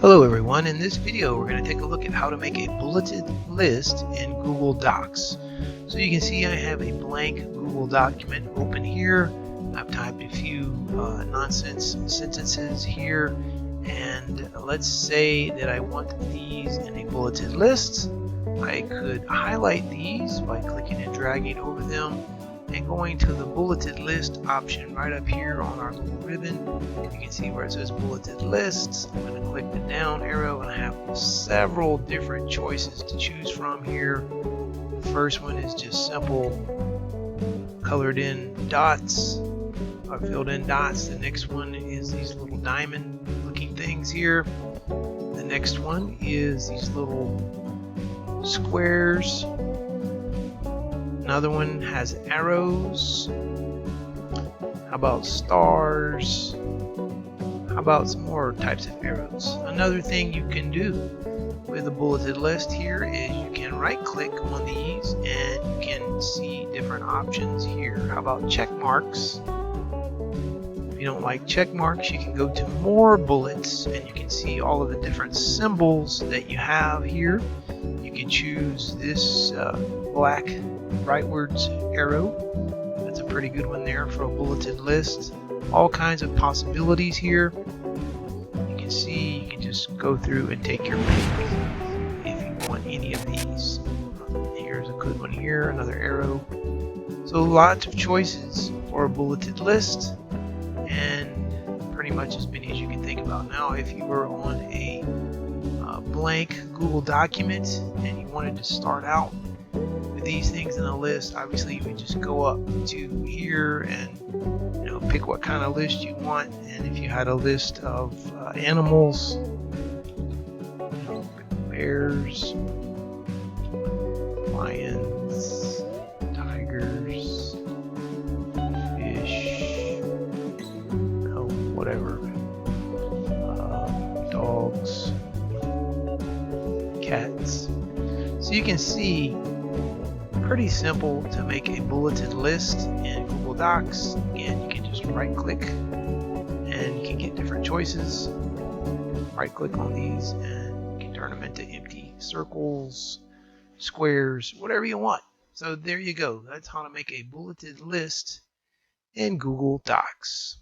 Hello everyone, in this video we're going to take a look at how to make a bulleted list in Google Docs. So you can see I have a blank Google document open here. I've typed a few nonsense sentences here, and let's say that I want these in a bulleted list. I could highlight these by clicking and dragging over them and going to the bulleted list option right up here on our little ribbon. You can see where it says bulleted lists. I'm going to click the down arrow and I have several different choices to choose from here. The first one is just simple colored in dots or filled in dots. The next one is these little diamond looking things here. The next one is these little squares. Another one has arrows. How about stars? How about some more types of arrows? Another thing you can do with a bulleted list here is you can right click on these and you can see different options here. How about check marks? If you don't like check marks, you can go to more bullets and you can see all of the different symbols that you have here. You can choose this black rightwards arrow. That's a pretty good one there for a bulleted list. All kinds of possibilities here. You can see you can just go through and take your pick if you want any of these. Here's a good one here, another arrow. So lots of choices for a bulleted list, and pretty much as many as you can think about. Now if you were on a blank Google document and you wanted to start out with these things in a list, obviously you would just go up to here and pick what kind of list you want. And if you had a list of animals, bears, lions, tigers, fish, whatever, dogs, cats. So you can see, pretty simple to make a bulleted list in Google Docs. Again, you can just right click and you can get different choices. Right click on these and you can turn them into empty circles, squares, whatever you want. So there you go. That's how to make a bulleted list in Google Docs.